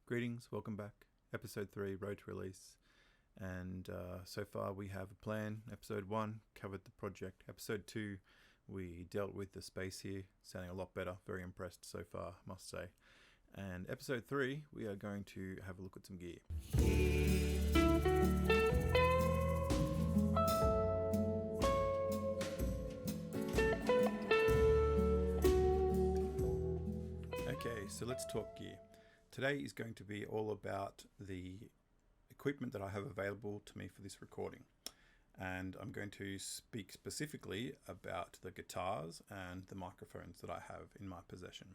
Greetings, welcome back. Episode 3, Road to Release. And so far we have a plan. Episode 1 covered the project. Episode 2, we dealt with the space here, sounding a lot better. Very impressed so far, must say. And episode 3, we are going to have a look at some gear. Okay, so let's talk gear. Today is going to be all about the equipment that I have available to me for this recording. And I'm going to speak specifically about the guitars and the microphones that I have in my possession.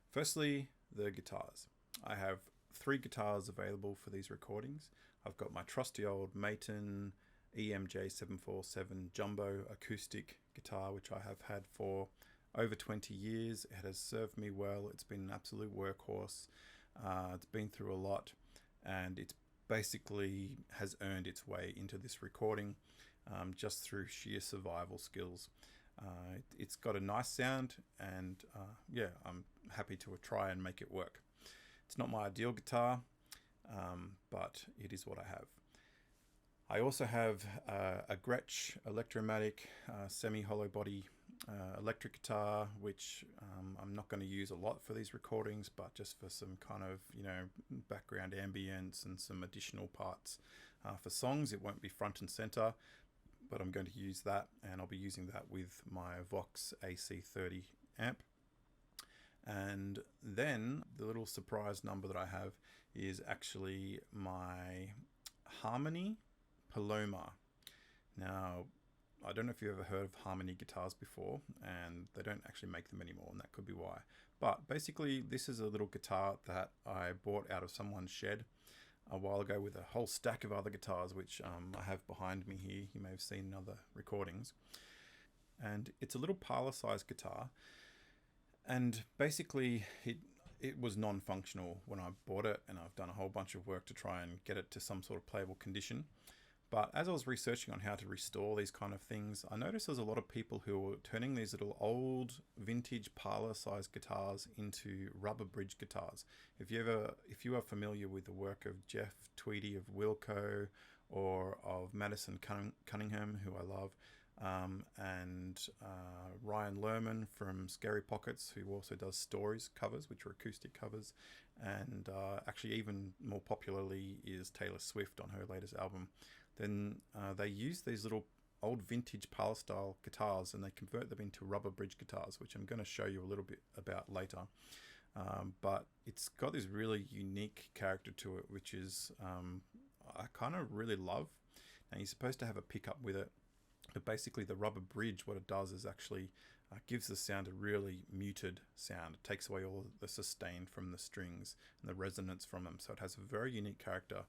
Firstly, the guitars. I have 3 guitars available for these recordings. I've got my trusty old Maton EMJ 747 jumbo acoustic guitar, which I have had for over 20 years. It has served me well. It's been an absolute workhorse. It's been through a lot, and it's basically has earned its way into this recording just through sheer survival skills. It's got a nice sound, and yeah, I'm happy to try and make it work. It's not my ideal guitar, but it is what I have. I also have a Gretsch Electromatic semi-hollow body electric guitar, which I'm not going to use a lot for these recordings, but just for some kind of, background ambience and some additional parts for songs. It won't be front and center, but I'm going to use that, and I'll be using that with my Vox AC30 amp. And then the little surprise number that I have is actually my Harmony Paloma. Now, I don't know if you've ever heard of Harmony guitars before, and they don't actually make them anymore, and that could be why. But basically, this is a little guitar that I bought out of someone's shed a while ago with a whole stack of other guitars, which I have behind me here. You may have seen in other recordings. And it's a little parlour-sized guitar, and basically it was non-functional when I bought it, and I've done a whole bunch of work to try and get it to some sort of playable condition. But as I was researching on how to restore these kind of things, I noticed there's a lot of people who were turning these little old vintage parlour-sized guitars into rubber bridge guitars. If you are familiar with the work of Jeff Tweedy of Wilco, or of Madison Cunningham, who I love, and Ryan Lerman from Scary Pockets, who also does Stories covers, which are acoustic covers, and actually even more popularly is Taylor Swift on her latest album. Then they use these little old vintage parlour style guitars, and they convert them into rubber bridge guitars, which I'm going to show you a little bit about later. But it's got this really unique character to it, which is I kind of really love. Now, you're supposed to have a pickup with it, but basically the rubber bridge, what it does is actually gives the sound a really muted sound. It takes away all the sustain from the strings and the resonance from them, so it has a very unique character,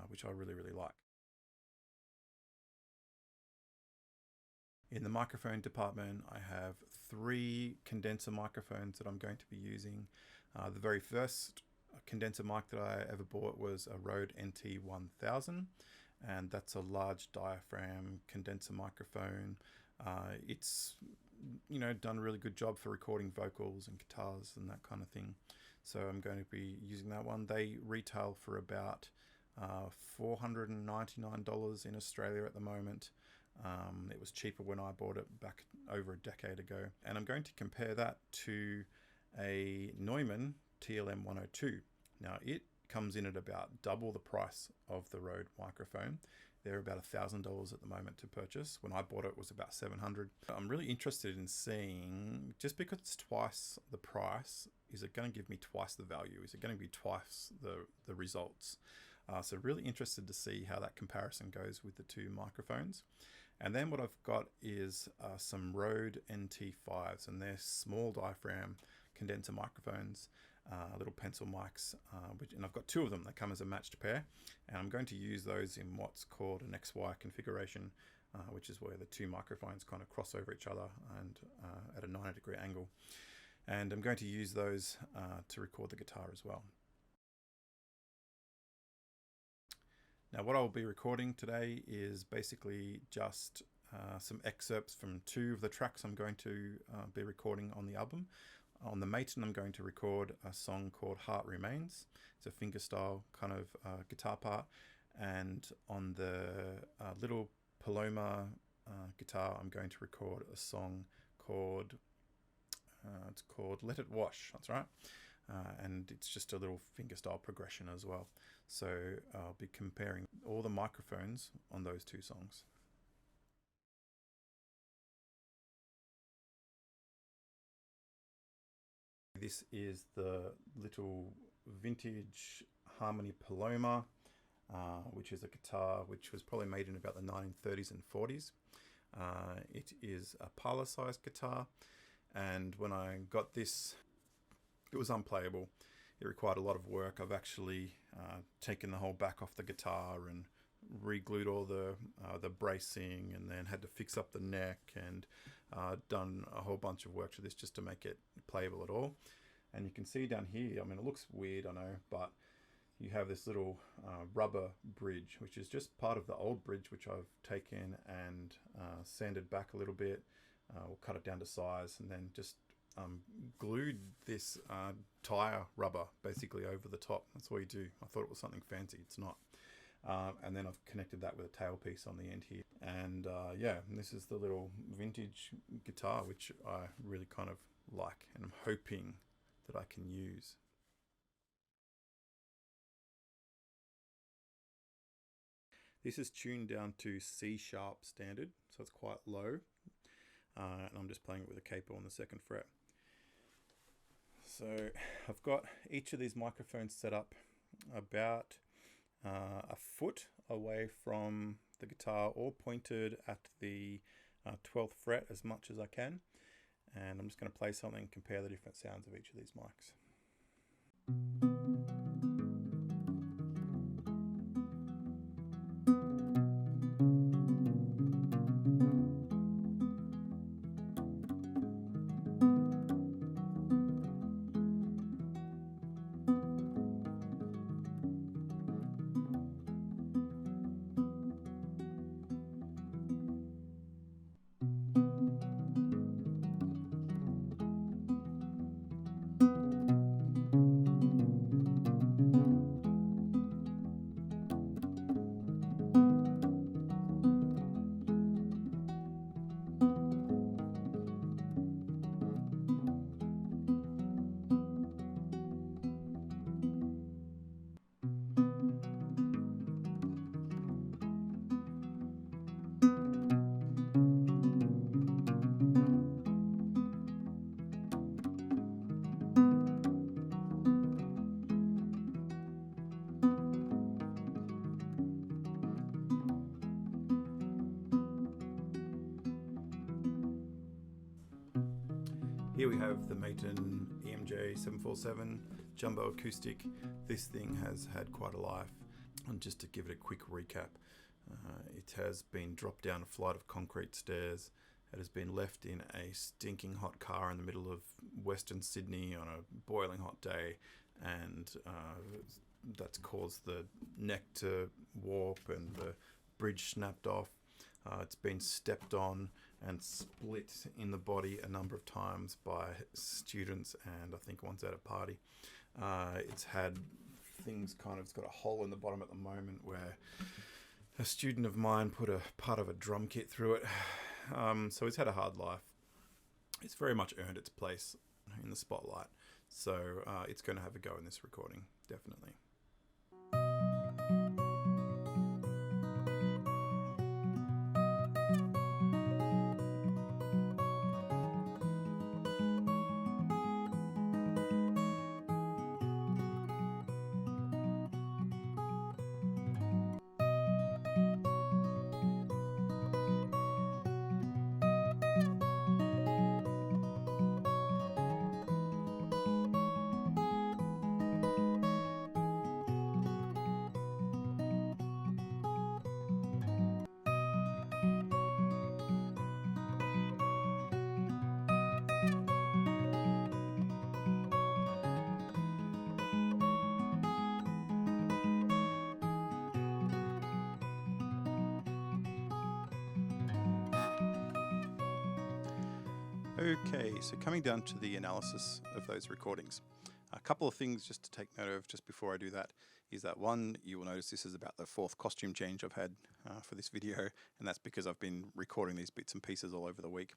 which I really, really like. In the microphone department, I have 3 condenser microphones that I'm going to be using. The very first condenser mic that I ever bought was a Rode NT1000, and that's a large diaphragm condenser microphone. It's done a really good job for recording vocals and guitars and that kind of thing. So I'm going to be using that one. They retail for about $499 in Australia at the moment. It was cheaper when I bought it back over a decade ago. And I'm going to compare that to a Neumann TLM102. Now, it comes in at about double the price of the Rode microphone. They're about $1,000 at the moment to purchase. When I bought it, it was about $700. I'm really interested in seeing, just because it's twice the price, is it going to give me twice the value? Is it going to be twice the results? So really interested to see how that comparison goes with the 2 microphones. And then what I've got is some Rode NT5s, and they're small diaphragm condenser microphones, little pencil mics, and I've got 2 of them. They come as a matched pair, and I'm going to use those in what's called an XY configuration, which is where the 2 microphones kind of cross over each other and at a 90-degree angle. And I'm going to use those to record the guitar as well. Now, what I'll be recording today is basically just some excerpts from 2 of the tracks I'm going to be recording on the album. on the Maton, I'm going to record a song called Heart Remains. It's a fingerstyle kind of guitar part. And on the little Paloma guitar, I'm going to record a song called it's called Let It Wash. That's right. And it's just a little fingerstyle progression as well. So I'll be comparing all the microphones on those two songs. This is the little vintage Harmony Paloma, which is a guitar which was probably made in about the 1930s and 40s. It is a parlour sized guitar, and when I got this, it was unplayable. It required a lot of work. I've actually taken the whole back off the guitar and re-glued all the bracing, and then had to fix up the neck, and done a whole bunch of work to this just to make it playable at all. And you can see down here, I mean, it looks weird, I know, but you have this little rubber bridge, which is just part of the old bridge, which I've taken and sanded back a little bit. We'll cut it down to size, and then just glued this tire rubber basically over the top. That's all you do. I thought it was something fancy. It's not. And then I've connected that with a tailpiece on the end here. And yeah, this is the little vintage guitar, which I really kind of like, and I'm hoping that I can use. This is tuned down to C sharp standard, so it's quite low. And I'm just playing it with a capo on the 2nd fret. So I've got each of these microphones set up about a foot away from the guitar, all pointed at the 12th fret as much as I can. And I'm just going to play something and compare the different sounds of each of these mics. Here we have the Maton EMJ 747 Jumbo Acoustic. This thing has had quite a life. And just to give it a quick recap, it has been dropped down a flight of concrete stairs. It has been left in a stinking hot car in the middle of Western Sydney on a boiling hot day, and that's caused the neck to warp and the bridge snapped off. It's been stepped on and split in the body a number of times by students, and I think once at a party. It's had things it's got a hole in the bottom at the moment where a student of mine put a part of a drum kit through it. So it's had a hard life. It's very much earned its place in the spotlight. So it's going to have a go in this recording, definitely. Okay, so coming down to the analysis of those recordings, a couple of things just to take note of just before I do that is that one, you will notice this is about the fourth costume change I've had for this video, and that's because I've been recording these bits and pieces all over the week.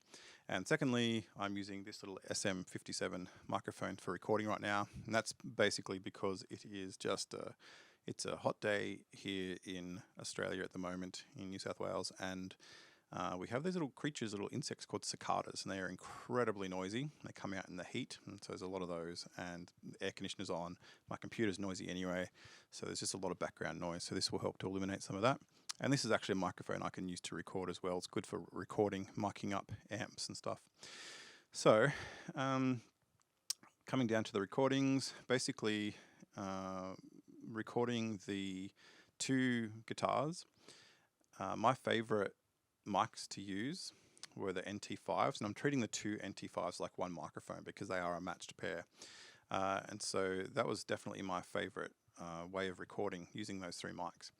And secondly, I'm using this little SM57 microphone for recording right now, and that's basically because it is just it's a hot day here in Australia at the moment, in New South Wales, and we have these little creatures, little insects called cicadas, and they are incredibly noisy. They come out in the heat, and so there's a lot of those, and the air conditioner's on. My computer's noisy anyway, so there's just a lot of background noise, so this will help to eliminate some of that. And this is actually a microphone I can use to record as well. It's good for recording, miking up amps and stuff. So, coming down to the recordings, basically recording the two guitars. My favorite mics to use were the NT5s, and I'm treating the two NT5s like one microphone because they are a matched pair, and so that was definitely my favorite way of recording, using those three mics.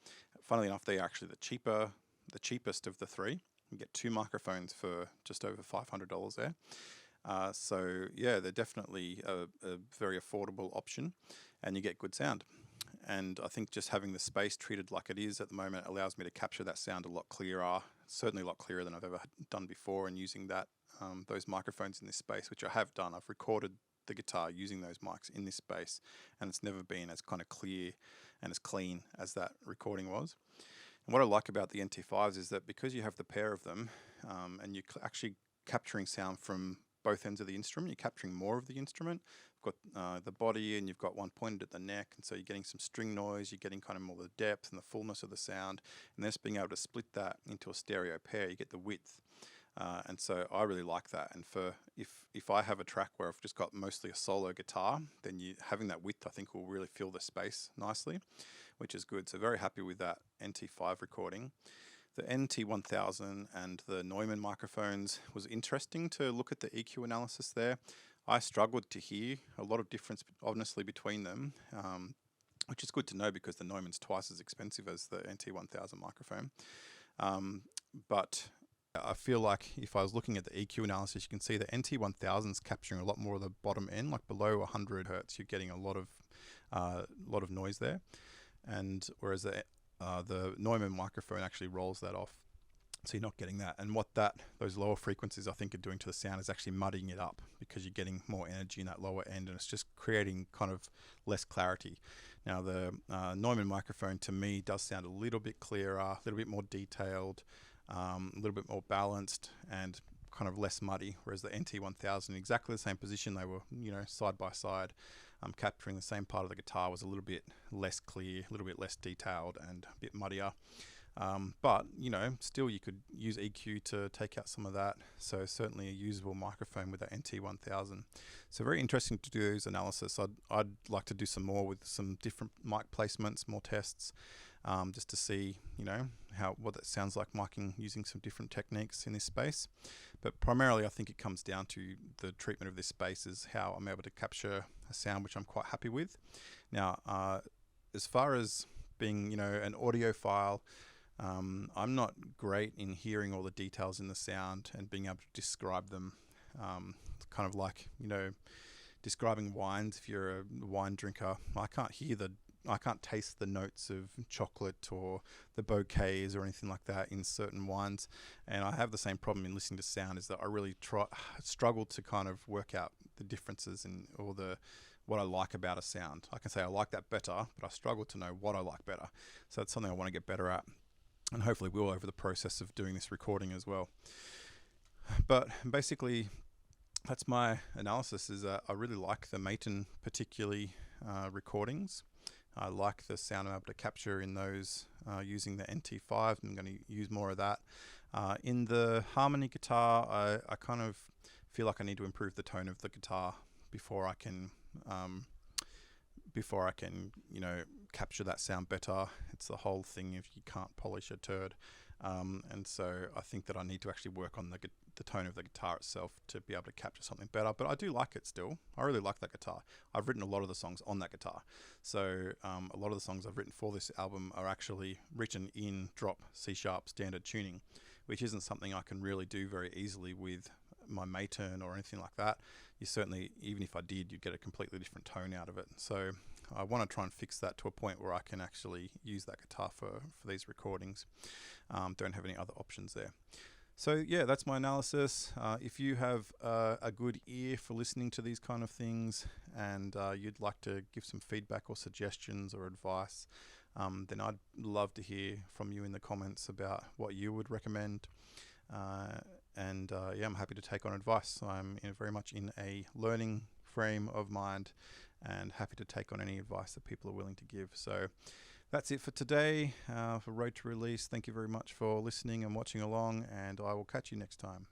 Funnily enough, they are actually the cheapest of the three. You get two microphones for just over $500 there, so yeah, they're definitely a very affordable option, and you get good sound. And I think just having the space treated like it is at the moment allows me to capture that sound a lot clearer, certainly a lot clearer than I've ever done before, and using that those microphones in this space, which I have done. I've recorded the guitar using those mics in this space, and it's never been as kind of clear and as clean as that recording was. And what I like about the NT5s is that because you have the pair of them, and you're actually capturing sound from both ends of the instrument, you're capturing more of the instrument. You've got the body, and you've got one pointed at the neck, and so you're getting some string noise, you're getting kind of more the depth and the fullness of the sound, and just being able to split that into a stereo pair, you get the width. And so I really like that. And for if I have a track where I've just got mostly a solo guitar, then having that width I think will really fill the space nicely, which is good. So very happy with that NT5 recording. The NT1000 and the Neumann microphones was interesting to look at the EQ analysis there. I struggled to hear a lot of difference, honestly, between them, which is good to know because the Neumann's twice as expensive as the NT1000 microphone. But I feel like if I was looking at the EQ analysis, you can see the NT1000 is capturing a lot more of the bottom end, like below 100 hertz. You're getting a lot of noise there, and whereas the Neumann microphone actually rolls that off, so you're not getting that. And what those lower frequencies I think are doing to the sound is actually muddying it up, because you're getting more energy in that lower end, and it's just creating kind of less clarity. Now the Neumann microphone to me does sound a little bit clearer, a little bit more detailed, a little bit more balanced, and kind of less muddy, whereas the NT1000, exactly the same position, they were, side by side, capturing the same part of the guitar, was a little bit less clear, a little bit less detailed, and a bit muddier. But still you could use EQ to take out some of that, so certainly a usable microphone with that NT1000. So very interesting to do those analysis. I'd like to do some more with some different mic placements, more tests, just to see what that sounds like miking using some different techniques in this space. But primarily I think it comes down to the treatment of this space, is how I'm able to capture a sound which I'm quite happy with. Now as far as being an audiophile, I'm not great in hearing all the details in the sound and being able to describe them, kind of like describing wines. If you're a wine drinker, I can't taste the notes of chocolate or the bouquets or anything like that in certain wines, and I have the same problem in listening to sound, is that I really struggle to kind of work out the differences what I like about a sound. I can say I like that better, but I struggle to know what I like better. So that's something I want to get better at, and hopefully will over the process of doing this recording as well. But basically that's my analysis, is that I really like the Maton particularly recordings. I like the sound I'm able to capture in those using the NT5. I'm going to use more of that. In the Harmony guitar, I kind of feel like I need to improve the tone of the guitar before I can capture that sound better. It's the whole thing, if you can't polish a turd. And so I think that I need to actually work on the tone of the guitar itself to be able to capture something better. But I do like it still. I really like that guitar. I've written a lot of the songs on that guitar. So a lot of the songs I've written for this album are actually written in drop C# standard tuning, which isn't something I can really do very easily with my Maton or anything like that. You certainly, even if I did, you'd get a completely different tone out of it. So I want to try and fix that to a point where I can actually use that guitar for these recordings. Don't have any other options there. So yeah, that's my analysis. If you have a good ear for listening to these kind of things, and you'd like to give some feedback or suggestions or advice, then I'd love to hear from you in the comments about what you would recommend. Yeah, I'm happy to take on advice. I'm very much in a learning frame of mind and happy to take on any advice that people are willing to give. So that's it for today, for Road to Release. Thank you very much for listening and watching along, and I will catch you next time.